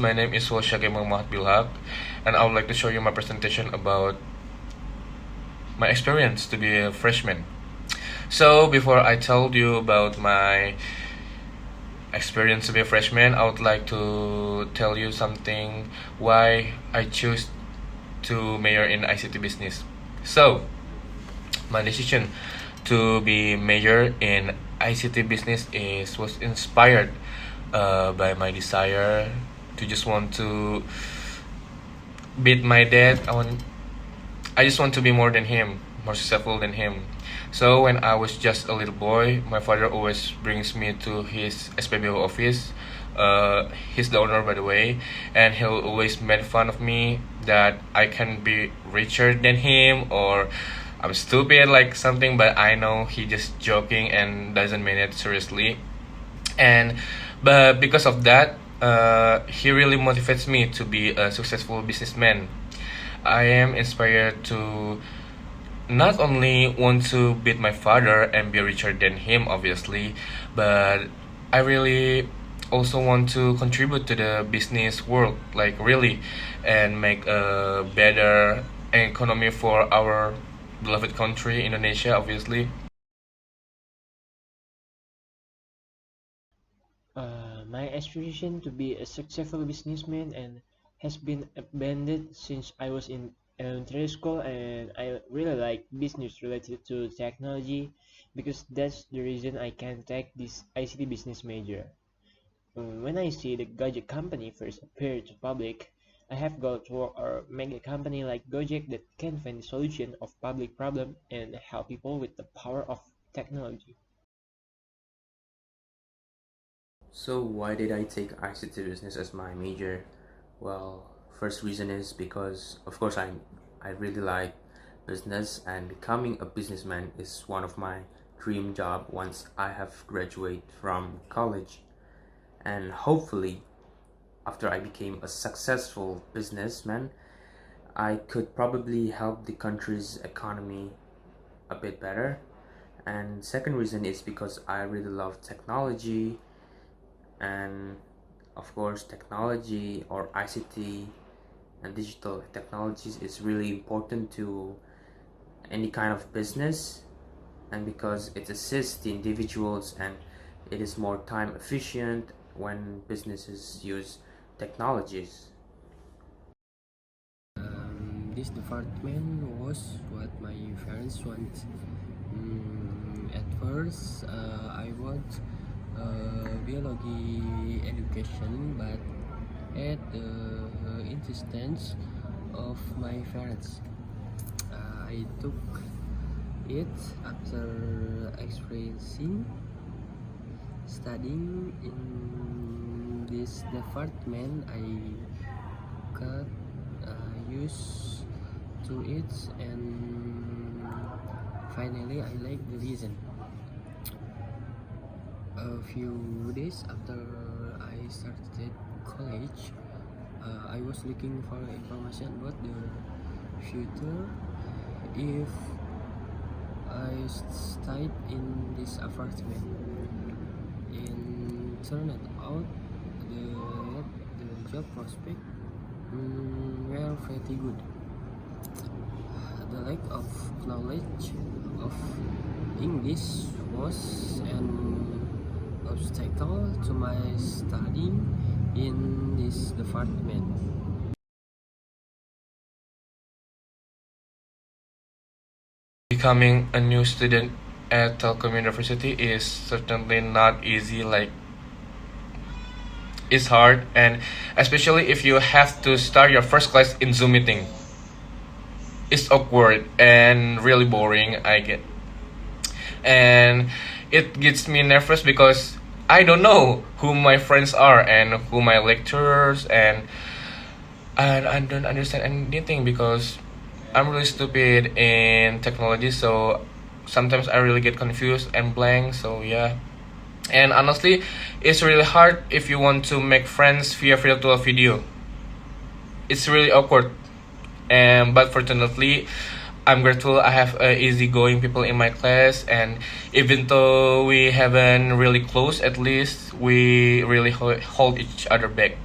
My name is Washake Muhammad Bilhak, and I would like to show you my presentation about my experience to be a freshman. So, before I tell you about my experience to be a freshman, I would like to tell you something why I choose to major in ICT business. So, my decision to be major in ICT business was inspired by my desire to just want to beat my dad. I just want to be more than him, more successful than him. So when I was just a little boy, my father always brings me to his SPBO office. He's the owner, by the way, and he'll always make fun of me that I can be richer than him or I'm stupid like something, but I know he just joking and doesn't mean it seriously. And but because of that, he really motivates me to be a successful businessman. I am inspired to not only want to beat my father and be richer than him, obviously, but I really also want to contribute to the business world, like really, and make a better economy for our beloved country, Indonesia, obviously. My aspiration to be a successful businessman and has been abandoned since I was in elementary school, and I really like business related to technology because that's the reason I can take this ICT business major. When I see the Gojek company first appear to public, I have got to work or make a company like Gojek that can find the solution of public problem and help people with the power of technology. So why did I take ICT business as my major? Well, first reason is because of course I really like business, and becoming a businessman is one of my dream job once I have graduated from college. And hopefully after I became a successful businessman, I could probably help the country's economy a bit better. And second reason is because I really love technology, and of course technology or ICT and digital technologies is really important to any kind of business, and because it assists the individuals and it is more time efficient when businesses use technologies. This department was what my parents want. At first, I want biology education, but at the insistence of my parents, I took it after experiencing studying in this department. I got used to it, and finally I like the reason. A few days after I started college, I was looking for information about the future if I stayed in this apartment. And turned out the job prospect were pretty good. The lack of knowledge of English was an obstacle to my studying in this department. Becoming a new student at Telkom University is certainly not easy. Like it's hard, and especially if you have to start your first class in Zoom meeting, it's awkward and really boring. I get, and it gets me nervous because I don't know who my friends are and who my lecturers, and I don't understand anything because I'm really stupid in technology. So sometimes I really get confused and blank. So yeah. And honestly, it's really hard if you want to make friends via virtual video. It's really awkward. And but fortunately, I'm grateful I have easygoing people in my class, and even though we haven't really close, at least we really hold each other back.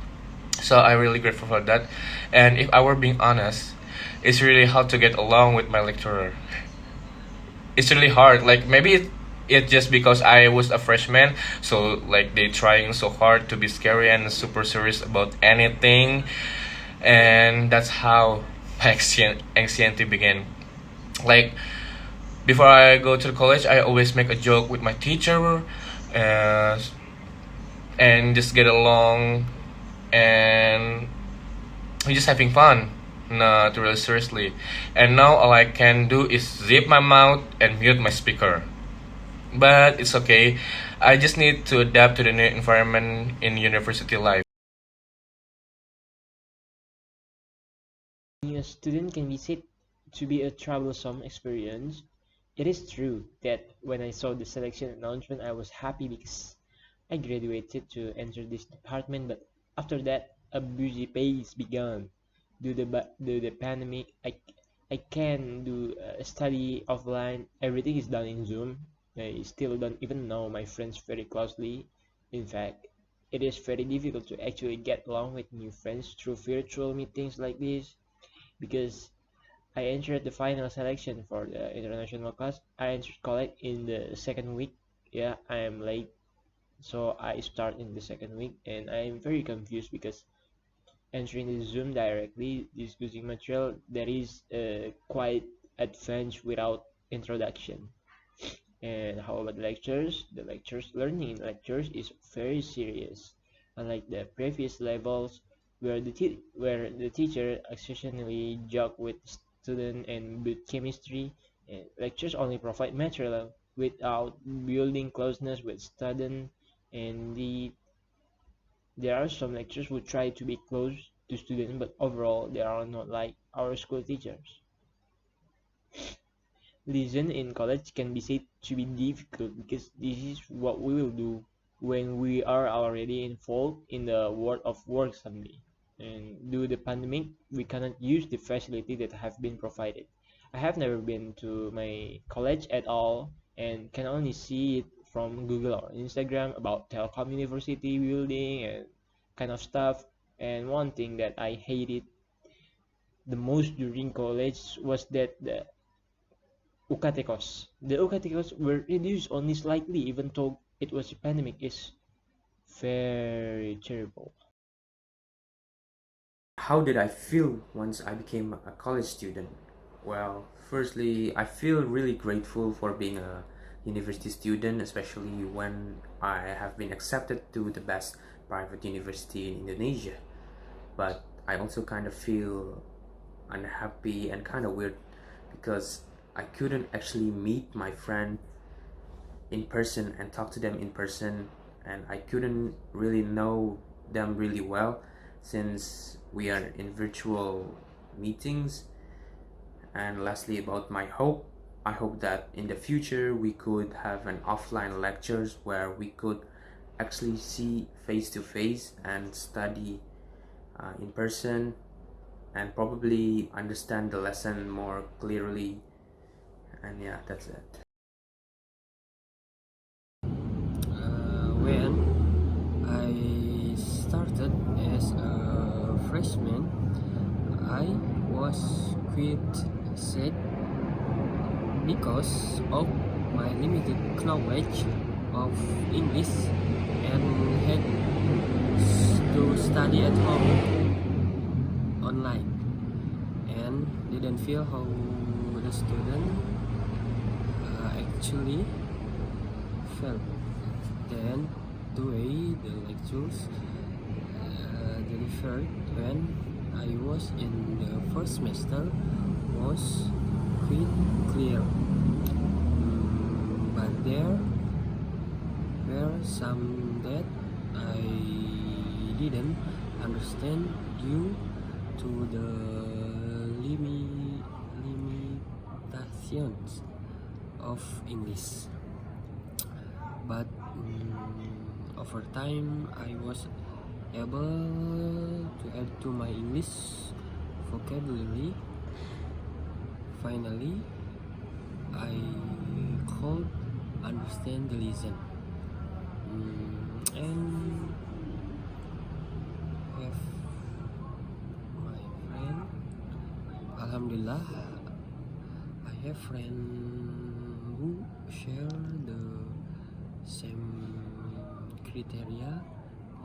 So I'm really grateful for that. And if I were being honest, it's really hard to get along with my lecturer. It's really hard. Like maybe it just because I was a freshman, so like they trying so hard to be scary and super serious about anything, and that's how my anxiety began. Like before I go to college, I always make a joke with my teacher, uh, and just get along, and we're just having fun, not really seriously. And now all I can do is zip my mouth and mute my speaker. But it's okay. I just need to adapt to the new environment in university life. Being a student can be said to be a troublesome experience. It is true that when I saw the selection announcement, I was happy because I graduated to enter this department, but after that, a busy phase began. Due to the pandemic, I can do study offline. Everything is done in Zoom. I still don't even know my friends very closely. In fact, it is very difficult to actually get along with new friends through virtual meetings like this because I entered the final selection for the international class. I entered college in the second week. Yeah, I am late, so I start in the second week, and I am very confused because entering the Zoom directly, discussing material that is quite advanced without introduction. And how about lectures? The lectures learning in lectures is very serious, unlike the previous levels where the teacher occasionally joke with student and build chemistry. And lectures only provide material without building closeness with student. And there are some lecturers who try to be close to students, but overall they are not like our school teachers. Listen in college can be said to be difficult because this is what we will do when we are already involved in the world of work someday. And due to the pandemic, we cannot use the facility that have been provided. I have never been to my college at all and can only see it from Google or Instagram about Telkom University building and kind of stuff. And one thing that I hated the most during college was that the UKT costs were reduced only slightly, even though it was a pandemic. Is very terrible. How did I feel once I became a college student? Well, firstly, I feel really grateful for being a university student, especially when I have been accepted to the best private university in Indonesia. But I also kind of feel unhappy and kind of weird because I couldn't actually meet my friend in person and talk to them in person, and I couldn't really know them really well since we are in virtual meetings. And lastly, about my hope, I hope that in the future we could have an offline lectures where we could actually see face to face and study in person and probably understand the lesson more clearly. And yeah, that's it. When I started as a freshman, I was quite sad because of my limited knowledge of English and had to study at home online and didn't feel how the student actually felt. Then the way the lectures delivered when I was in the first semester was quite clear. But there were some that I didn't understand due to the limitations of English. But over time I was able to add to my English vocabulary. Finally, I could understand the lesson and have Alhamdulillah, I have friends who share the same criteria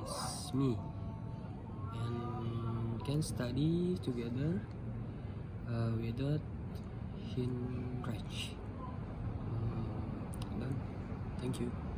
as me and can study together without hindrance. Done. Thank you.